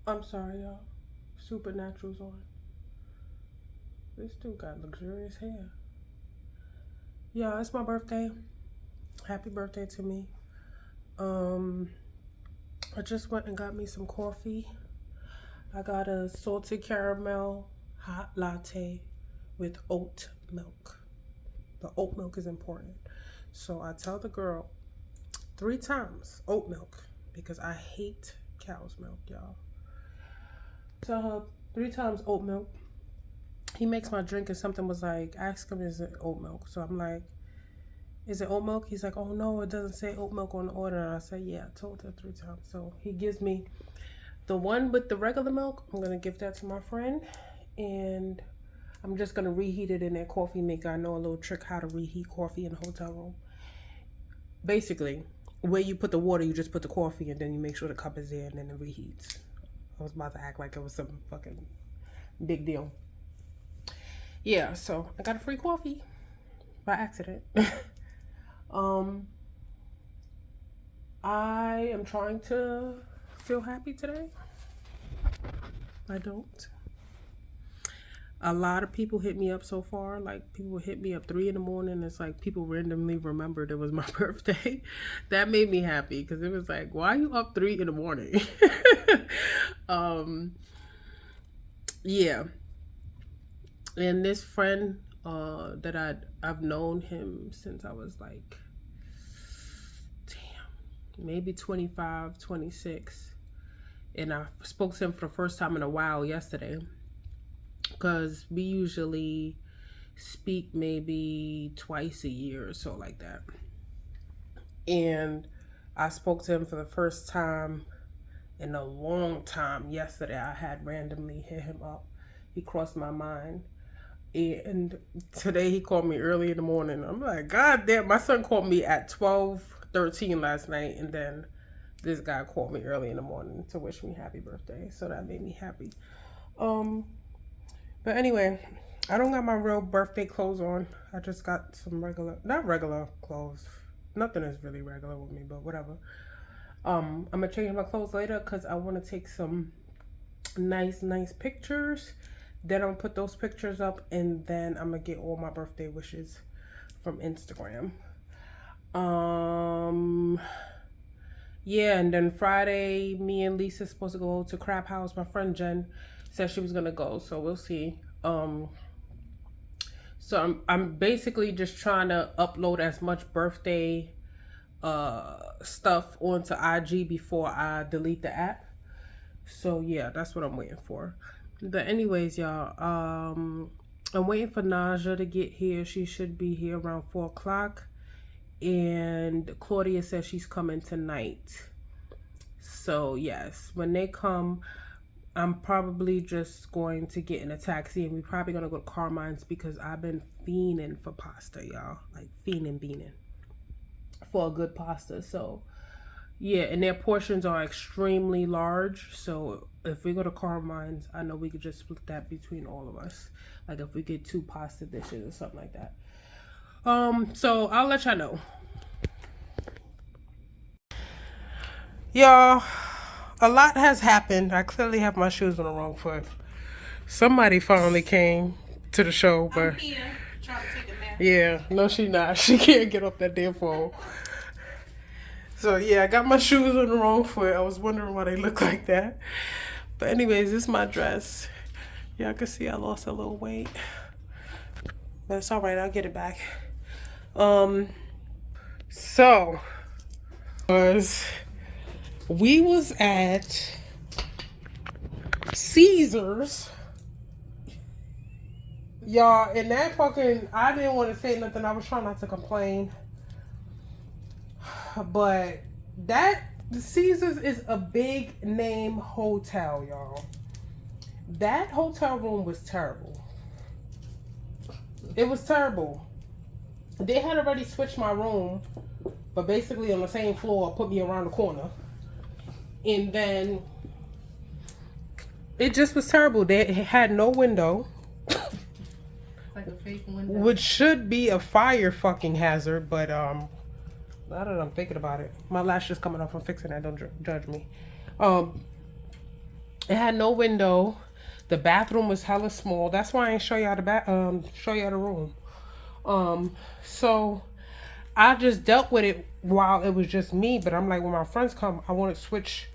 I'm sorry, y'all. Supernatural's on. This dude got luxurious hair. Yeah, it's my birthday. Happy birthday to me. Um, I just went and got me some coffee. I got a salted caramel hot latte with oat milk. The oat milk is important. So I tell the girl 3 times oat milk because I hate cow's milk, y'all. Tell her 3 times oat milk. He makes my drink and something was like, ask him, is it oat milk? So I'm like, is it oat milk? He's like, oh no, it doesn't say oat milk on the order. And I said, yeah, I told her 3 times. So he gives me the one with the regular milk. I'm going to give that to my friend. And I'm just going to reheat it in that coffee maker. I know a little trick how to reheat coffee in a hotel room. Basically, where you put the water, you just put the coffee and then you make sure the cup is there and then it reheats. I was about to act like it was some fucking big deal. Yeah, so I got a free coffee by accident. I am trying to feel happy today. I don't. A lot of people hit me up so far. Like, people hit me up 3 in the morning. It's like people randomly remembered it was my birthday. That made me happy because it was like, why are you up 3 in the morning? Yeah. And this friend that I've known him since I was like, maybe 25, 26. And I spoke to him for the first time in a while yesterday. Because we usually speak maybe twice a year or so like that. And I spoke to him for the first time in a long time yesterday. I had randomly hit him up. He crossed my mind. And today he called me early in the morning. I'm like, God damn, my son called me at 12:13 last night. And then this guy called me early in the morning to wish me happy birthday. So that made me happy. But anyway, I don't got my real birthday clothes on. I just got some not regular clothes. Nothing is really regular with me, but whatever. I'm gonna change my clothes later because I want to take some nice pictures. Then I'm gonna put those pictures up, and then I'm gonna get all my birthday wishes from Instagram. Yeah, and then Friday, me and Lisa's supposed to go to Crab House. My friend Jen said she was gonna go, so we'll see. So I'm basically just trying to upload as much birthday stuff onto IG before I delete the app. So yeah, that's what I'm waiting for. But anyways, y'all, I'm waiting for Naja to get here. She should be here around 4 o'clock. And Claudia says she's coming tonight. So yes, when they come, I'm probably just going to get in a taxi and we're probably gonna go to Carmine's because I've been fiending for pasta, y'all. Like beaning for a good pasta. So yeah, and their portions are extremely large. So if we go to Carmine's, I know we could just split that between all of us. Like if we get 2 pasta dishes or something like that. So I'll let y'all know. Y'all, a lot has happened. I clearly have my shoes on the wrong foot. Somebody finally came to the show, but I'm here trying to take a nap. Yeah, no, she not. She can't get up that damn phone. So yeah, I got my shoes on the wrong foot. I was wondering why they look like that. But anyways, this is my dress. Y'all can see I lost a little weight, but it's all right. I'll get it back. So we was at Caesars, y'all, and that fucking, I didn't want to say nothing. I was trying not to complain, but that Caesars is a big name hotel, y'all. That hotel room was terrible. It was terrible. They had already switched my room, but basically on the same floor, put me around the corner. And then it just was terrible. They had no window. Like a fake window. Which should be a fire fucking hazard, but now that I'm thinking about it, my lash is coming off from fixing that. Don't judge me. It had no window. The bathroom was hella small. That's why I ain't show y'all show y'all the room. So I just dealt with it while it was just me. But I'm like, when my friends come, I want to switch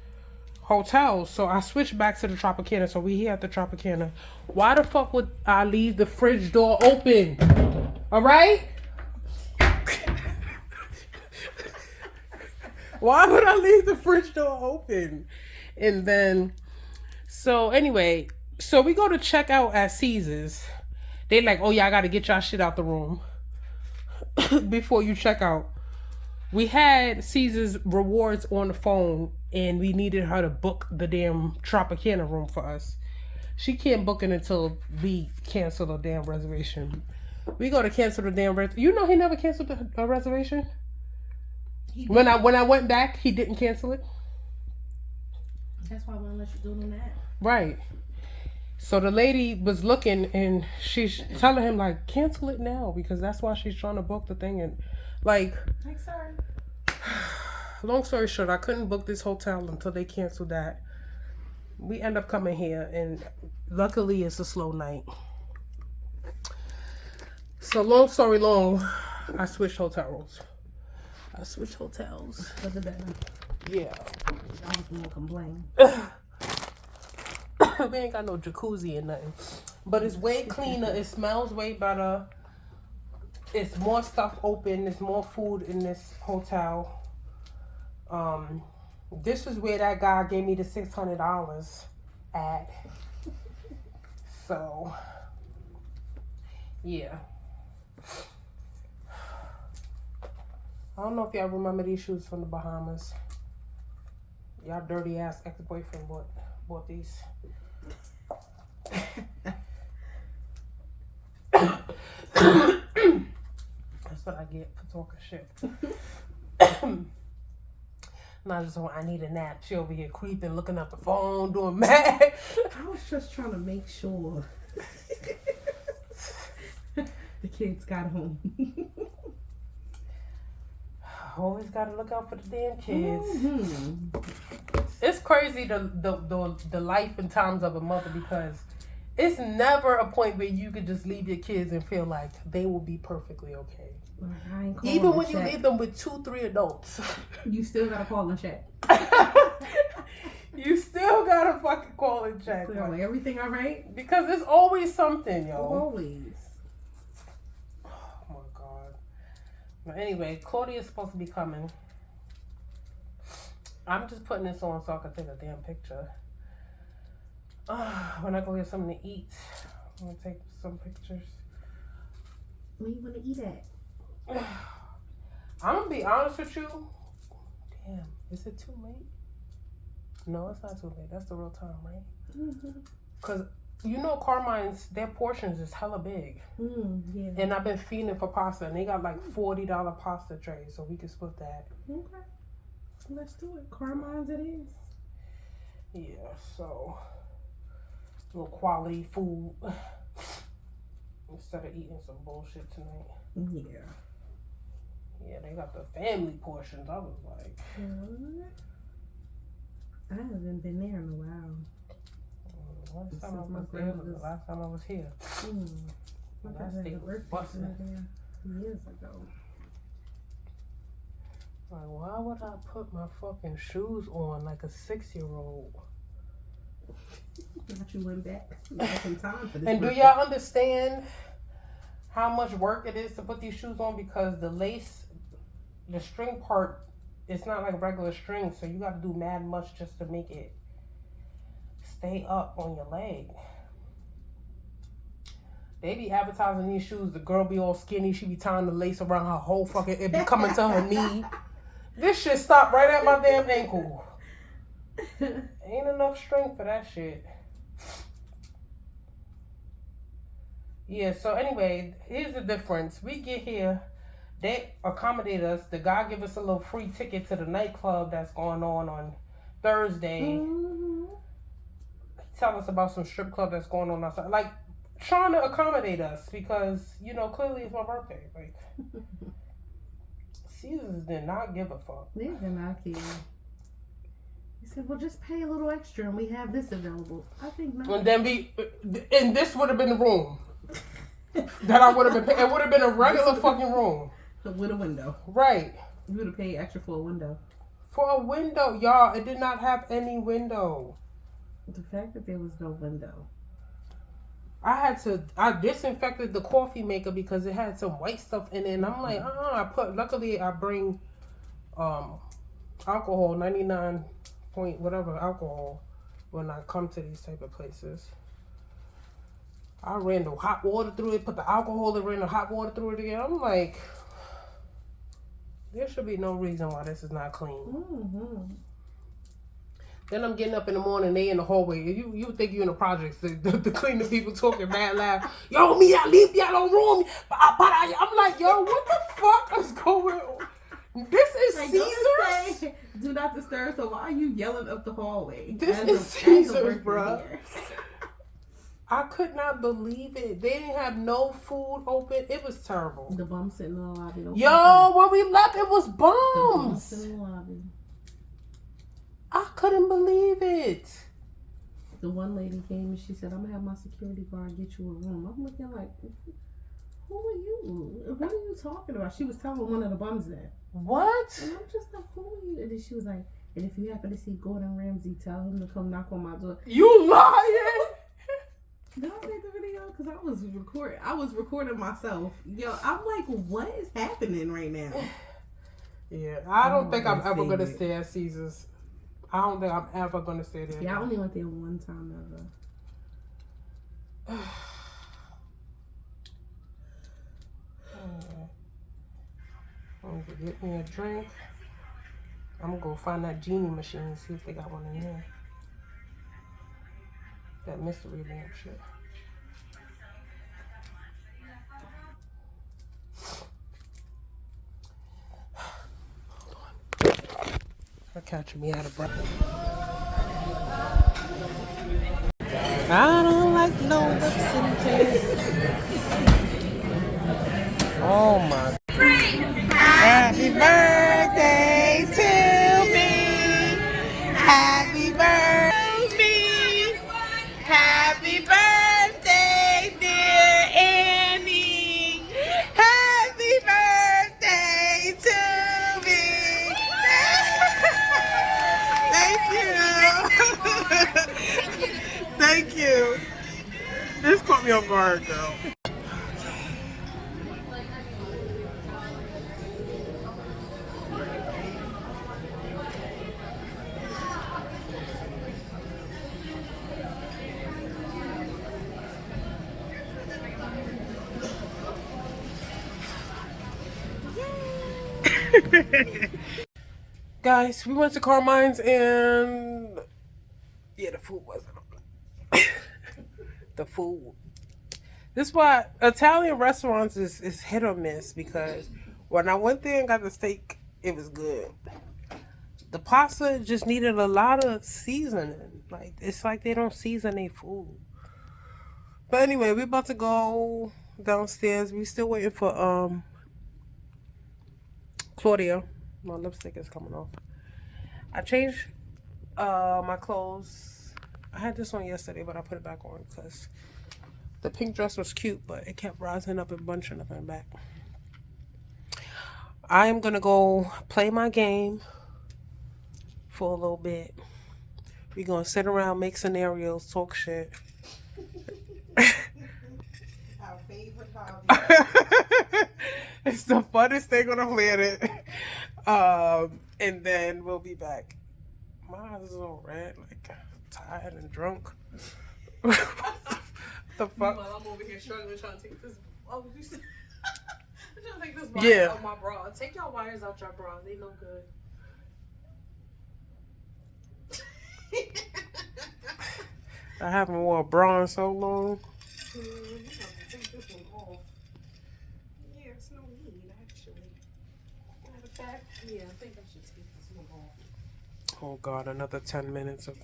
hotels. So I switched back to the Tropicana. So we here at the Tropicana. Why the fuck would I leave the fridge door open? All right. Why would I leave the fridge door open? And then, so anyway, so we go to check out at Caesars. They like, oh yeah, I gotta get y'all shit out the room before you check out. We had Caesar's rewards on the phone and we needed her to book the damn Tropicana room for us. She can't book it until we cancel the damn reservation. We go to cancel the damn reservation. You know he never canceled a reservation? When I went back, he didn't cancel it. That's why I won't let you do it on that. Right. So the lady was looking and she's telling him like, cancel it now because that's why she's trying to book the thing. And like, sorry. Long story short, I couldn't book this hotel until they canceled that. We end up coming here and luckily it's a slow night. So long story long, I switched hotels. For the better. Yeah. I was gonna complain. We ain't got no jacuzzi or nothing. But it's way cleaner. It smells way better. It's more stuff open. There's more food in this hotel. This is where that guy gave me the $600 at. So, yeah. I don't know if y'all remember these shoes from the Bahamas. Y'all dirty ass ex-boyfriend bought these. That's what I get for talking shit. Not just when I need a nap. She over here creeping, looking at the phone, doing mad. I was just trying to make sure the kids got home. Always gotta look out for the damn kids. Mm-hmm. It's crazy the life and times of a mother because it's never a point where you could just leave your kids and feel like they will be perfectly okay. Even when you leave them with 2-3 adults. You still gotta call and check. You still gotta fucking call and check. Like, everything alright? Because there's always something, yo. Always. Oh my god. But anyway, Claudia's supposed to be coming. I'm just putting this on so I can take a damn picture. When I go get something to eat, I'm gonna take some pictures. Where you wanna eat at? I'm gonna be honest with you. Damn, is it too late? No, it's not too late. That's the real time, right? Mm-hmm. Cause you know Carmine's, their portions is hella big. Yeah. And I've been feeding for pasta, and they got like $40 pasta trays, so we can split that. Okay. Let's do it. Carmine's it is. Yeah, so a little quality food instead of eating some bullshit tonight. Yeah. Yeah, they got the family portions. I was like, I haven't been there in a while. last time I was there was the last time I was here. That steak was busting. Years ago. Like, why would I put my fucking shoes on like a 6-year-old? Not you went back in time for this. And do y'all understand how much work it is to put these shoes on? Because the lace, the string part, it's not like regular string, so you got to do mad much just to make it stay up on your leg. They be advertising these shoes. The girl be all skinny. She be tying the lace around her whole fucking, it be coming to her knee. This shit stopped right at my damn ankle. Ain't enough strength for that shit. Yeah, so anyway, here's the difference. We get here, they accommodate us. The guy give us a little free ticket to the nightclub that's going on Thursday. Mm-hmm. Tell us about some strip club that's going on outside. Like, trying to accommodate us because, you know, clearly it's my birthday. Like, Caesars did not give a fuck. They did not care. He said, well, just pay a little extra and we have this available. I think not. And then and this would have been the room that I would have been. It would have been a regular fucking room with a window. Right. You would have paid extra for a window. For a window, y'all. It did not have any window. The fact that there was no window. I disinfected the coffee maker because it had some white stuff in it, and I'm like, luckily I bring alcohol, 99 point whatever alcohol when I come to these type of places. I ran the hot water through it, put the alcohol and ran the hot water through it again. I'm like, there should be no reason why this is not clean. Mm-hmm. Then I'm getting up in the morning, they in the hallway. You would think you in the projects, the cleaning people talking mad loud. Yo, me, I leave y'all on room. I'm like, yo, what the fuck is going on? This is Caesars? Do not disturb, so why are you yelling up the hallway? This is Caesars, bro. I could not believe it. They didn't have no food open. It was terrible. The bums sitting in the lobby. Yo, when we left, it was bums. The bums sitting in the lobby. I couldn't believe it. The one lady came and she said, I'm going to have my security guard get you a room. I'm looking like, who are you? What are you talking about? She was telling one of the bums that. What? And I'm just like, who are you? And then she was like, and if you happen to see Gordon Ramsay, tell him to come knock on my door. You lying? Did I take the video? Because I was recording myself. Yo, I'm like, what is happening right now? Yeah, I don't think I'm ever going to stay at Caesars. I don't think I'm ever going to stay there. Yeah, I only went there one time ever. I'm going to get me a drink. I'm going to go find that genie machine and see if they got one in there. That mystery lamp shit. They're catching me out of breath. I don't like no lips and tears. Oh my. Happy birthday to me. Happy birthday to me. Happy birthday, dear Annie. Happy birthday to me. Thank you. Thank you. This caught me off guard, girl. Guys, we went to Carmine's and yeah, the food wasn't on. The food. This is why Italian restaurants is hit or miss, because when I went there and got the steak, it was good. The pasta just needed a lot of seasoning. Like, it's like they don't season their food. But anyway, we're about to go downstairs. We still waiting for Claudia. My lipstick is coming off. I changed my clothes. I had this on yesterday, but I put it back on because the pink dress was cute, but it kept rising up and bunching up and back. I am going to go play my game for a little bit. We're going to sit around, make scenarios, talk shit. Our favorite hobby. It's the funnest thing on the planet. And then we'll be back. My eyes is all red, like tired and drunk. The fuck? Well, I'm over here struggling trying to take this. Oh, you said. I'm trying to take this wire out my bra. Take y'all wires out your bra. They no good. I haven't worn a bra in so long. You have to take this one off. Yeah, it's no need, actually. Matter of fact, yeah, I think I should take this one off. Oh God, another 10 minutes of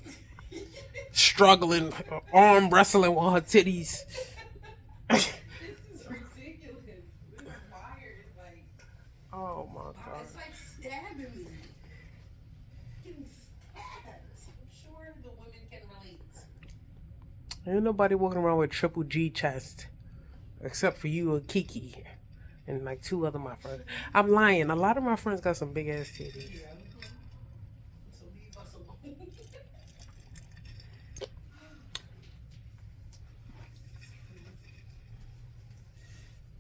struggling, arm wrestling with her titties. This is ridiculous. This wire is like. Oh my God. It's like stabbing me. Getting stabbed. Ain't nobody walking around with triple G chest. Except for you and Kiki. And like 2 other my friends. I'm lying. A lot of my friends got some big ass titties. Yeah. So leave us alone.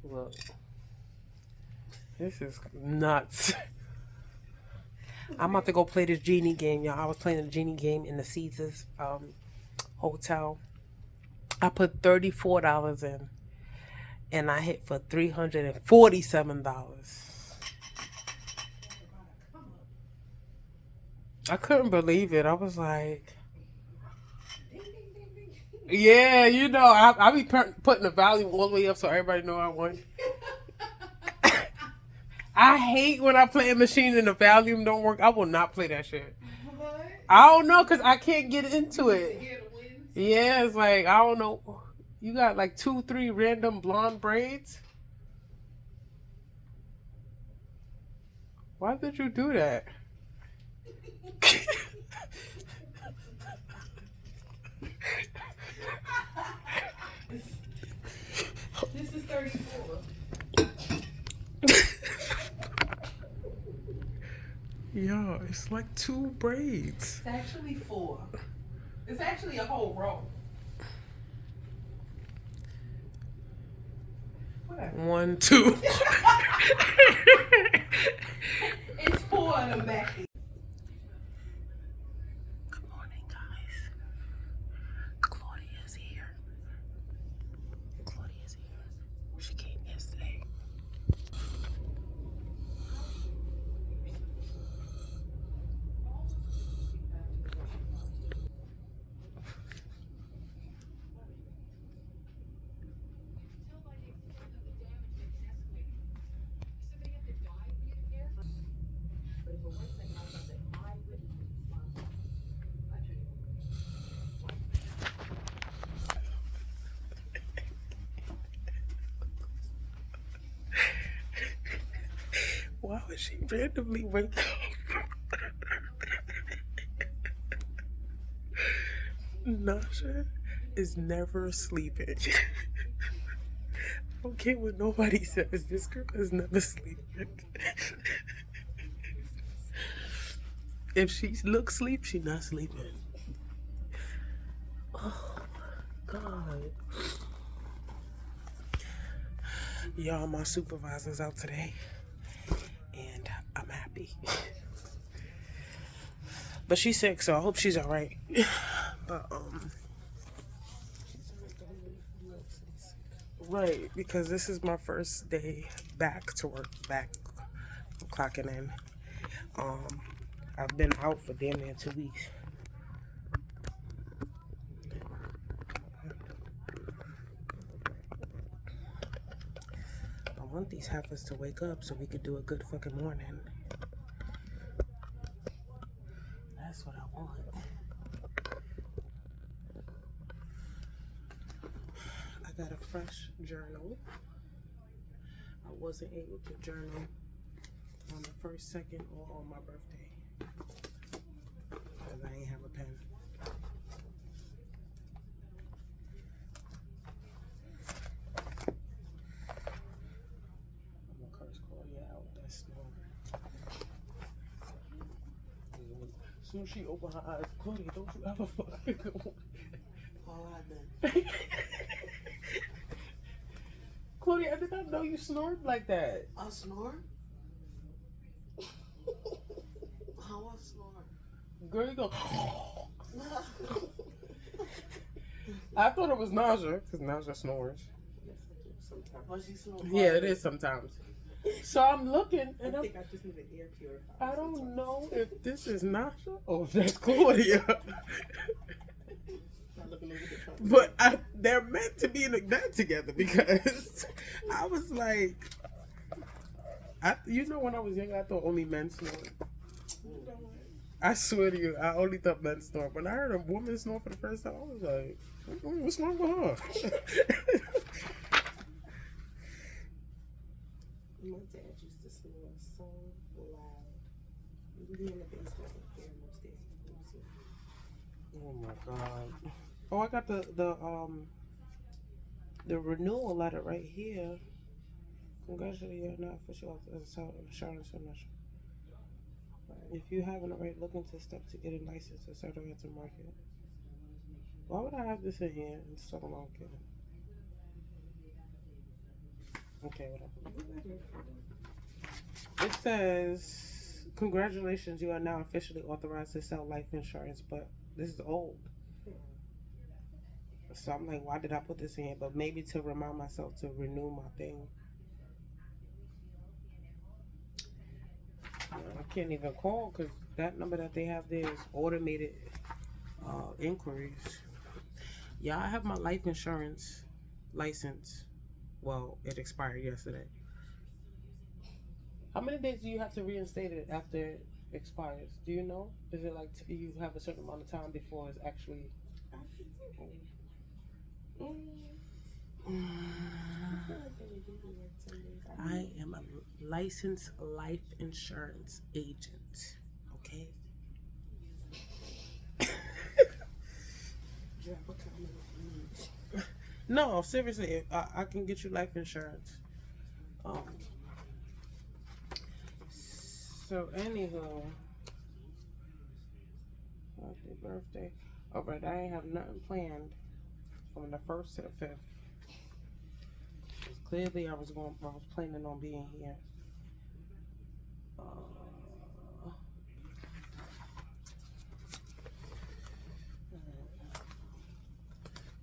Look. This is nuts. I'm about to go play this genie game, y'all. I was playing the genie game in the Caesars hotel. I put $34 in. And I hit for $347. I couldn't believe it. I was like, Ding, ding, ding, ding. yeah, you know, I be putting the volume all the way up so everybody know I won. I hate when I play a machine and the volume don't work. I will not play that shit. What? I don't know, because I can't get into You it. need to hear the winds? Yeah, it's like, I don't know. You got like 2, 3 random blonde braids? Why did you do that? This is 34. Yo, it's like 2 braids. It's actually 4. It's actually a whole row. Whatever. 1, 2. It's 4 of them back there. Good morning, guys. Claudia's here. Claudia's here. She came yesterday. Why would she randomly wake up? Nasha is never sleeping. I don't care what nobody says. This girl is never sleeping. If she looks asleep, she not sleeping. Oh my God. Y'all, my supervisor's out today. And I'm happy. But she's sick, so I hope she's alright. But right, because this is my first day back to work, back clocking in. I've been out for damn near 2 weeks. I want these heifers to wake up so we could do a good fucking morning. That's what I want. I got a fresh journal. I wasn't able to journal on the 1st, 2nd, or on my birthday because I ain't have a pen. I'm gonna curse Claudia out. That's Snoring. As soon as she opened her eyes, Claudia, don't you ever fucking go. All I've been. Claudia, I did not know you snored like that. I snore? How I snore? Girl, you go. I thought it was Naja, because Naja snores. Yes, I do sometimes. Well, she snores. Yeah, it is sometimes. So I'm looking, and I think I just need an air purifier. I don't know if this is Naja or if that's Claudia. But they're meant to be in a bed together because I was like, you know, when I was young, I thought only men snored. I swear to you, I only thought men snore. When I heard a woman snore for the first time, I was like, what's wrong with her? My dad used to snore so loud. We'd be in the basement with him most days. Oh my God. Oh, I got the renewal letter right here. Congratulations, you're now official as a insurance commission. If you haven't already, look into steps to get a license to certificate to market. Why would I have this in here instead of market? Okay, whatever. It says, congratulations, you are now officially authorized to sell life insurance, but this is old. So I'm like, why did I put this in here? But maybe to remind myself to renew my thing. I can't even call because that number that they have there is automated inquiries. Yeah, I have my life insurance license. Well, it expired yesterday. How many days do you have to reinstate it after it expires? Do you know? Is it like you have a certain amount of time before it's actually? I am a licensed life insurance agent. Okay. No, seriously, I can get you life insurance. So anywho, happy birthday. Alright, I ain't have nothing planned from the 1st to the 5th. Clearly I was planning on being here.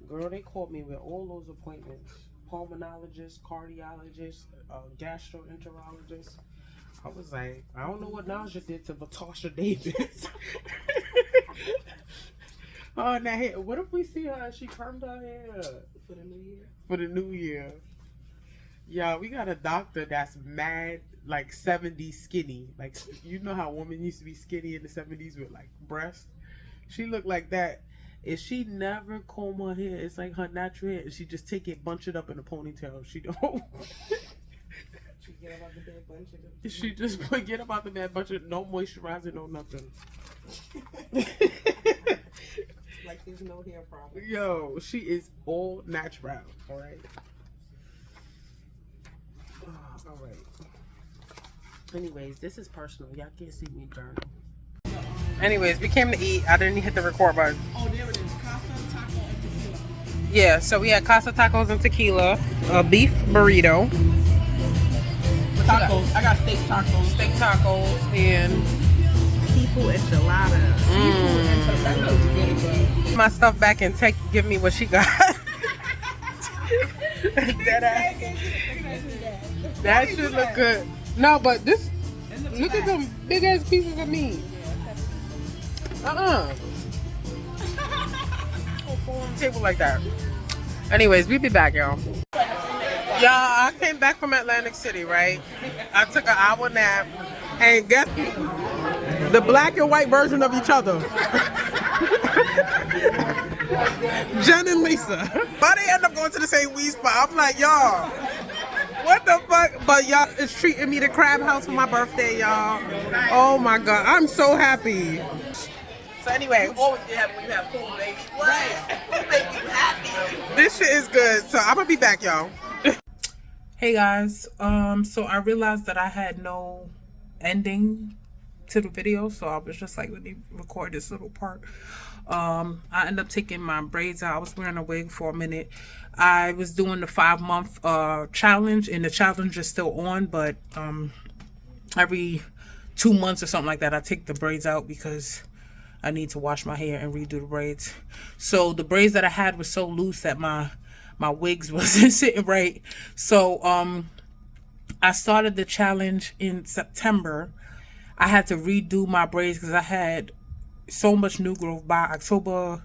Girl, they called me with all those appointments. Pulmonologist, cardiologist, gastroenterologist. I was like, I don't know what Naja did to Latasha Davis. Oh, now hey, what if we see her and she permed her hair? For the new year? For the new year. Yeah, we got a doctor that's mad, like 70s skinny. Like, you know how women used to be skinny in the 70s with like breasts? She looked like that. And she never comb her hair. It's like her natural hair. And she just take it, bunch it up in a ponytail. She don't. She get up out the bed, bunch it up. She just get up out the bed, bunch it, no moisturizer, no nothing. Like there's no hair problem. Yo, she is all natural. All right. All right. Anyways, this is personal. Y'all can't see me journal. Anyways, we came to eat. I didn't hit the record button. Oh, there it is. Casa, taco, and tequila. Yeah, so we had casa tacos and tequila, a beef burrito. Tacos. I got steak tacos. Steak tacos and Seafood enchilada. Seafood enchilada. That looks really good. my stuff back and give me what she got. That should look good. No, but this, look at them big ass pieces of meat. Table like that. Anyways, we'll be back, y'all. Y'all, I came back from Atlantic City, right? I took an hour nap, and guess the black and white version of each other. Jen and Lisa. Why they end up going to the same weed spot? I'm like, y'all, what the fuck? But y'all is treating me to Crab House for my birthday, y'all. Oh my God, I'm so happy. So anyway, always get happy when you have food, baby. What? Food makes you happy. This shit is good. So I'm gonna be back, y'all. Hey guys, so I realized that I had no ending to the video, so I was just like, let me record this little part. I ended up taking my braids out. I was wearing a wig for a minute. I was doing the 5-month challenge, and the challenge is still on, but every 2 months or something like that, I take the braids out because I need to wash my hair and redo the braids. So the braids that I had was so loose that my wigs wasn't sitting right. So I started the challenge in September. I had to redo my braids because I had so much new growth by October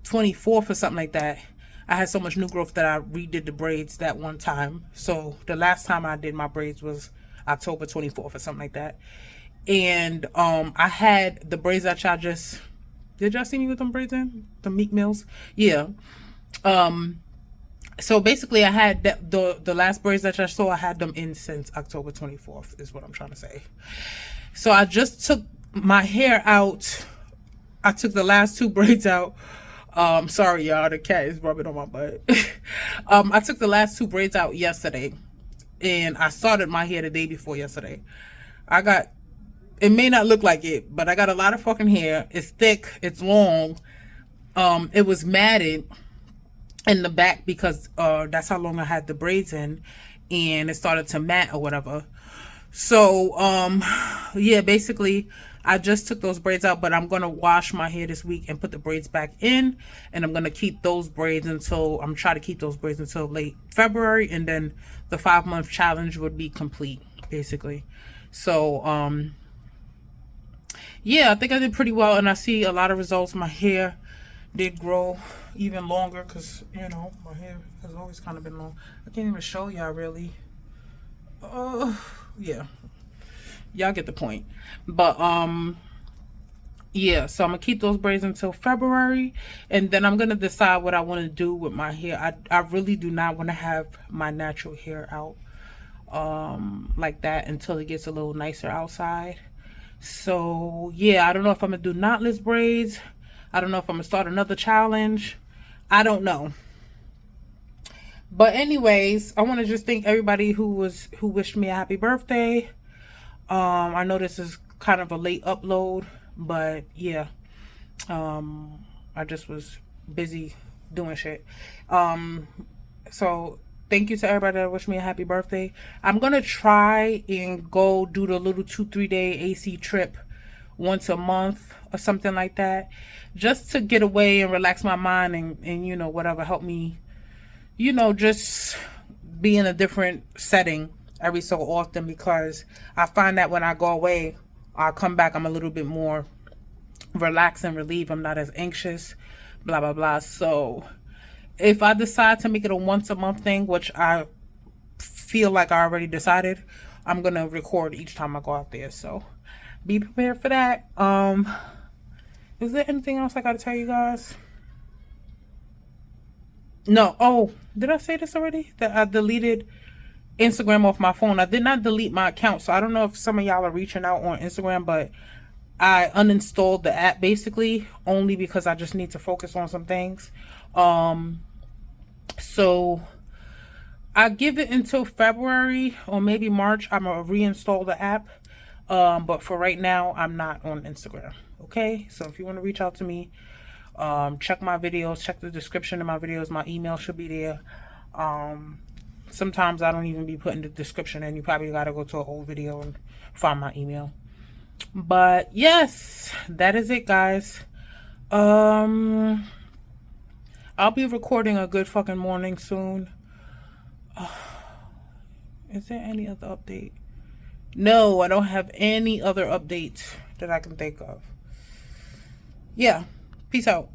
24th or something like that. I had so much new growth that I redid the braids that one time. So the last time I did my braids was October 24th or something like that. And I had the braids that y'all just, did y'all see me with them braids in? The Meek Mills? Yeah. So basically I had the last braids that y'all saw, I had them in since October 24th is what I'm trying to say. So I just took my hair out. I took the last 2 braids out Sorry y'all, the cat is rubbing on my butt. I took the last 2 braids out yesterday, and I started my hair the day before yesterday. I got, it may not look like it, but I got a lot of fucking hair. It's thick, it's long. It was matted in the back because that's how long I had the braids in, and it started to mat or whatever. So yeah, basically I just took those braids out, but I'm gonna wash my hair this week and put the braids back in, and I'm gonna keep those braids until, I'm trying to keep those braids until late February, and then the 5-month challenge would be complete, basically. So yeah, I think I did pretty well, and I see a lot of results. My hair did grow even longer because, you know, my hair has always kind of been long. I can't even show y'all really. Yeah, y'all get the point. But yeah, so I'm gonna keep those braids until February, and then I'm gonna decide what I want to do with my hair. I really do not want to have my natural hair out like that until it gets a little nicer outside. So yeah, I don't know if I'm gonna do knotless braids. I don't know if I'm gonna start another challenge. I don't know. But anyways, I want to just thank everybody who wished me a happy birthday. I know this is kind of a late upload, but yeah, I just was busy doing shit. So thank you to everybody that wished me a happy birthday. I'm gonna try and go do the little 2-3 day AC trip once a month or something like that, just to get away and relax my mind, and you know, whatever, help me, you know, just be in a different setting every so often, because I find that when I go away, I come back, I'm a little bit more relaxed and relieved. I'm not as anxious, blah blah blah. So if I decide to make it a once a month thing, which I feel like I already decided, I'm gonna record each time I go out there, so be prepared for that. Is there anything else I gotta tell you guys? No. Oh, did I say this already, that I deleted Instagram off my phone? I did not delete my account, so I don't know if some of y'all are reaching out on Instagram, but I uninstalled the app basically only because I just need to focus on some things. So I give it until February or maybe March. I'm gonna reinstall the app. But for right now, I'm not on Instagram. Okay, so if you want to reach out to me, check my videos, check the description of my videos. My email should be there. Sometimes I don't even be putting the description, and you probably got to go to an old video and find my email. But yes, that is it, guys. I'll be recording a good fucking morning soon. Is there any other update? No, I don't have any other updates that I can think of. Yeah, peace out.